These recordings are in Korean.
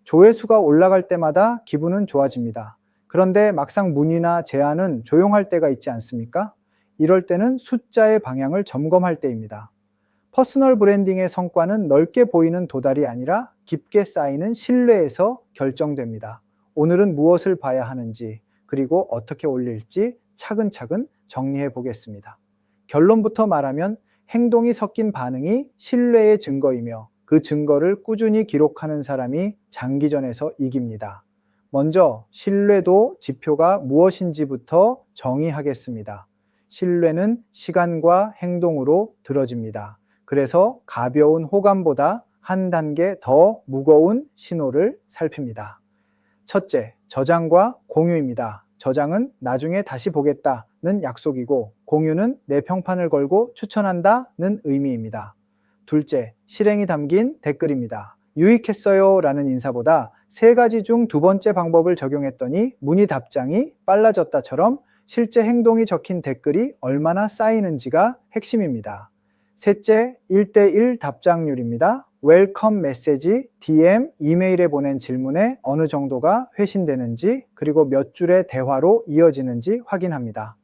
조회수가 올라갈 때마다 기분은 좋아집니다. 그런데 막상 문의나 제안은 조용할 때가 있지 않습니까? 이럴 때는 숫자의 방향을 점검할 때입니다. 퍼스널 브랜딩의 성과는 넓게 보이는 도달이 아니라 깊게 쌓이는 신뢰에서 결정됩니다. 오늘은 무엇을 봐야 하는지, 그리고 어떻게 올릴지 차근차근 정리해 보겠습니다. 결론부터 말하면 행동이 섞인 반응이 신뢰의 증거이며 그 증거를 꾸준히 기록하는 사람이 장기전에서 이깁니다. 먼저 신뢰도 지표가 무엇인지부터 정의하겠습니다. 신뢰는 시간과 행동으로 들어집니다. 그래서 가벼운 호감보다 한 단계 더 무거운 신호를 살핍니다. 첫째, 저장과 공유입니다. 저장은 나중에 다시 보겠다는 약속이고, 공유는 내 평판을 걸고 추천한다는 의미입니다. 둘째, 실행이 담긴 댓글입니다. 유익했어요 라는 인사보다 세 가지 중 두 번째 방법을 적용했더니 문의 답장이 빨라졌다처럼 실제 행동이 적힌 댓글이 얼마나 쌓이는지가 핵심입니다. 셋째, 1:1 답장률입니다. 웰컴 메시지, DM, 이메일에 보낸 질문에 어느 정도가 회신되는지, 그리고 몇 줄의 대화로 이어지는지 확인합니다.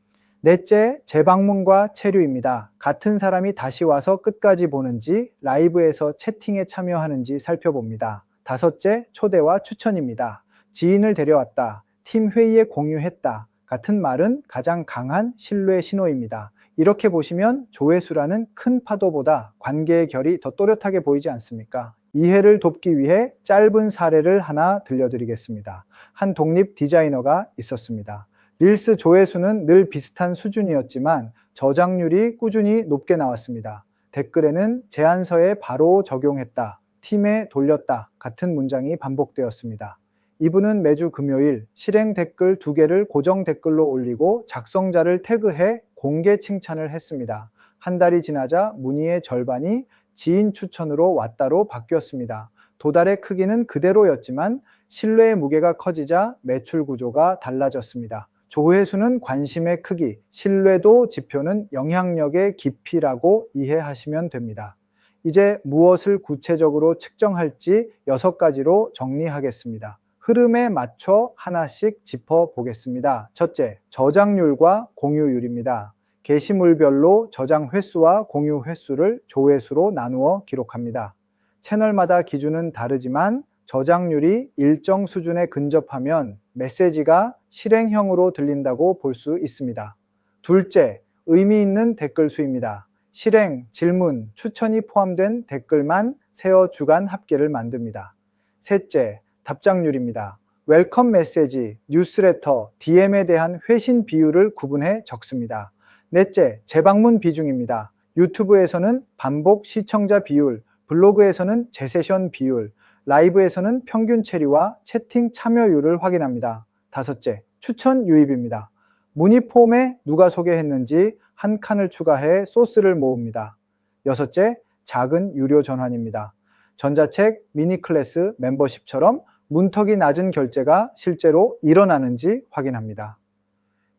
넷째, 재방문과 체류입니다. 같은 사람이 다시 와서 끝까지 보는지, 라이브에서 채팅에 참여하는지 살펴봅니다. 다섯째, 초대와 추천입니다. 지인을 데려왔다, 팀 회의에 공유했다 같은 말은 가장 강한 신뢰 신호입니다. 이렇게 보시면 조회수라는 큰 파도보다 관계의 결이 더 또렷하게 보이지 않습니까? 이해를 돕기 위해 짧은 사례를 하나 들려드리겠습니다. 한 독립 디자이너가 있었습니다. 릴스 조회수는 늘 비슷한 수준이었지만 저장률이 꾸준히 높게 나왔습니다. 댓글에는 제안서에 바로 적용했다, 팀에 돌렸다 같은 문장이 반복되었습니다. 이분은 매주 금요일 실행 댓글 2개를 고정 댓글로 올리고 작성자를 태그해 공개 칭찬을 했습니다. 한 달이 지나자 문의의 절반이 지인 추천으로 왔다로 바뀌었습니다. 도달의 크기는 그대로였지만 신뢰의 무게가 커지자 매출 구조가 달라졌습니다. 조회수는 관심의 크기, 신뢰도 지표는 영향력의 깊이라고 이해하시면 됩니다. 이제 무엇을 구체적으로 측정할지 6가지로 정리하겠습니다. 흐름에 맞춰 하나씩 짚어보겠습니다. 첫째, 저장률과 공유율입니다. 게시물별로 저장 횟수와 공유 횟수를 조회수로 나누어 기록합니다. 채널마다 기준은 다르지만 저장률이 일정 수준에 근접하면 메시지가 실행형으로 들린다고 볼 수 있습니다. 둘째, 의미 있는 댓글 수입니다. 실행, 질문, 추천이 포함된 댓글만 세어 주간 합계를 만듭니다. 셋째, 답장률입니다. 웰컴 메시지, 뉴스레터, DM에 대한 회신 비율을 구분해 적습니다. 넷째, 재방문 비중입니다. 유튜브에서는 반복 시청자 비율, 블로그에서는 재세션 비율, 라이브에서는 평균 체류와 채팅 참여율을 확인합니다. 다섯째, 추천 유입입니다. 문의 폼에 누가 소개했는지 한 칸을 추가해 소스를 모읍니다. 여섯째, 작은 유료 전환입니다. 전자책, 미니 클래스, 멤버십처럼 문턱이 낮은 결제가 실제로 일어나는지 확인합니다.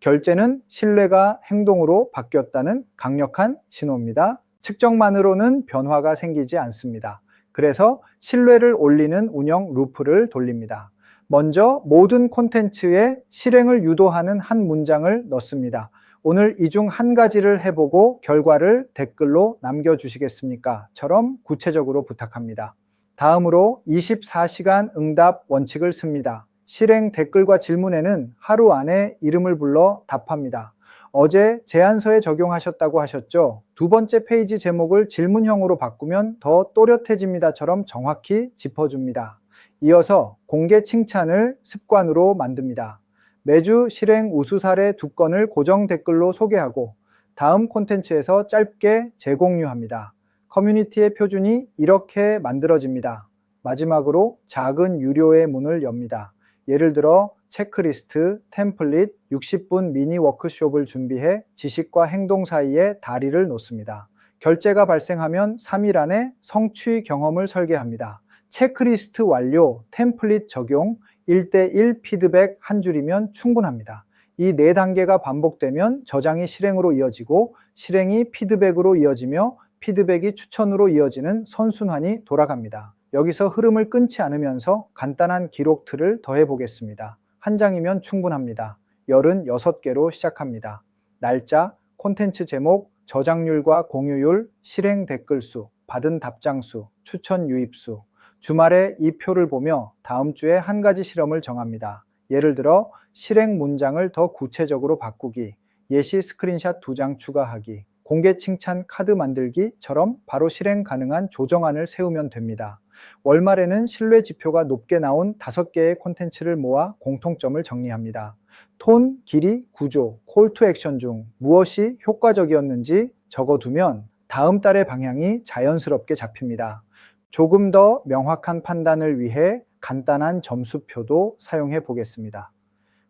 결제는 신뢰가 행동으로 바뀌었다는 강력한 신호입니다. 측정만으로는 변화가 생기지 않습니다. 그래서 신뢰를 올리는 운영 루프를 돌립니다. 먼저 모든 콘텐츠에 실행을 유도하는 한 문장을 넣습니다. 오늘 이 중 한 가지를 해보고 결과를 댓글로 남겨주시겠습니까? 처럼 구체적으로 부탁합니다. 다음으로 24시간 응답 원칙을 씁니다. 실행 댓글과 질문에는 하루 안에 이름을 불러 답합니다. 어제 제안서에 적용하셨다고 하셨죠? 두 번째 페이지 제목을 질문형으로 바꾸면 더 또렷해집니다처럼 정확히 짚어줍니다. 이어서 공개 칭찬을 습관으로 만듭니다. 매주 실행 우수 사례 2건을 고정 댓글로 소개하고 다음 콘텐츠에서 짧게 재공유합니다. 커뮤니티의 표준이 이렇게 만들어집니다. 마지막으로 작은 유료의 문을 엽니다. 예를 들어 체크리스트, 템플릿, 60분 미니 워크숍을 준비해 지식과 행동 사이에 다리를 놓습니다. 결제가 발생하면 3일 안에 성취 경험을 설계합니다. 체크리스트 완료, 템플릿 적용, 1:1 피드백 한 줄이면 충분합니다. 이 4단계가 반복되면 저장이 실행으로 이어지고 실행이 피드백으로 이어지며 피드백이 추천으로 이어지는 선순환이 돌아갑니다. 여기서 흐름을 끊지 않으면서 간단한 기록 틀을 더해 보겠습니다. 한 장이면 충분합니다. 열은 6개로 시작합니다. 날짜, 콘텐츠 제목, 저장률과 공유율, 실행 댓글 수, 받은 답장 수, 추천 유입 수. 주말에 이 표를 보며 다음 주에 한 가지 실험을 정합니다. 예를 들어 실행 문장을 더 구체적으로 바꾸기, 예시 스크린샷 2장 추가하기, 공개 칭찬 카드 만들기처럼 바로 실행 가능한 조정안을 세우면 됩니다. 월말에는 신뢰 지표가 높게 나온 5개의 콘텐츠를 모아 공통점을 정리합니다. 톤, 길이, 구조, 콜 투 액션 중 무엇이 효과적이었는지 적어두면 다음 달의 방향이 자연스럽게 잡힙니다. 조금 더 명확한 판단을 위해 간단한 점수표도 사용해 보겠습니다.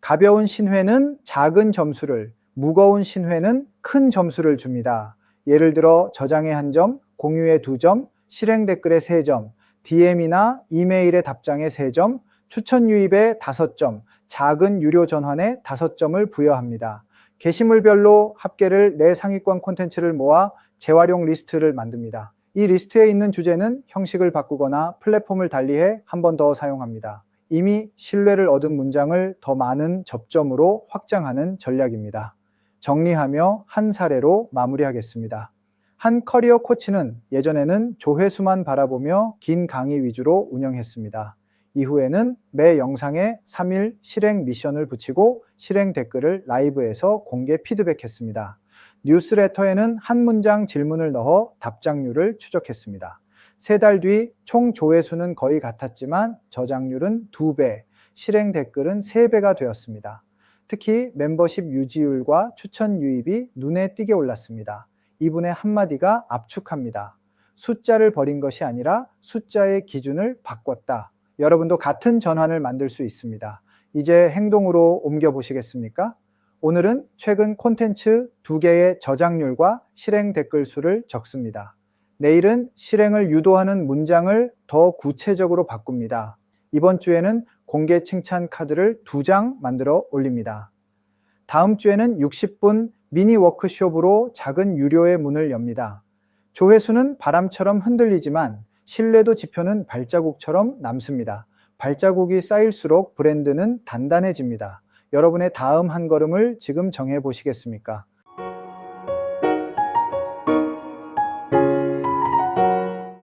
가벼운 신회는 작은 점수를, 무거운 신회는 큰 점수를 줍니다. 예를 들어 저장에 1점, 공유에 2점, 실행 댓글에 3점, DM이나 이메일에 답장에 3점, 추천 유입에 5점, 작은 유료 전환에 5점을 부여합니다. 게시물별로 합계를 내 상위권 콘텐츠를 모아 재활용 리스트를 만듭니다. 이 리스트에 있는 주제는 형식을 바꾸거나 플랫폼을 달리해 한 번 더 사용합니다. 이미 신뢰를 얻은 문장을 더 많은 접점으로 확장하는 전략입니다. 정리하며 한 사례로 마무리하겠습니다. 한 커리어 코치는 예전에는 조회수만 바라보며 긴 강의 위주로 운영했습니다. 이후에는 매 영상에 3일 실행 미션을 붙이고 실행 댓글을 라이브에서 공개 피드백했습니다. 뉴스레터에는 한 문장 질문을 넣어 답장률을 추적했습니다. 3달 뒤 총 조회수는 거의 같았지만 저장률은 2배, 실행 댓글은 3배가 되었습니다. 특히 멤버십 유지율과 추천 유입이 눈에 띄게 올랐습니다. 이분의 한마디가 압축합니다. 숫자를 버린 것이 아니라 숫자의 기준을 바꿨다. 여러분도 같은 전환을 만들 수 있습니다. 이제 행동으로 옮겨보시겠습니까? 오늘은 최근 콘텐츠 2개의 저장률과 실행 댓글 수를 적습니다. 내일은 실행을 유도하는 문장을 더 구체적으로 바꿉니다. 이번 주에는 공개 칭찬 카드를 2장 만들어 올립니다. 다음 주에는 60분 미니 워크숍으로 작은 유료의 문을 엽니다. 조회수는 바람처럼 흔들리지만 신뢰도 지표는 발자국처럼 남습니다. 발자국이 쌓일수록 브랜드는 단단해집니다. 여러분의 다음 한 걸음을 지금 정해 보시겠습니까?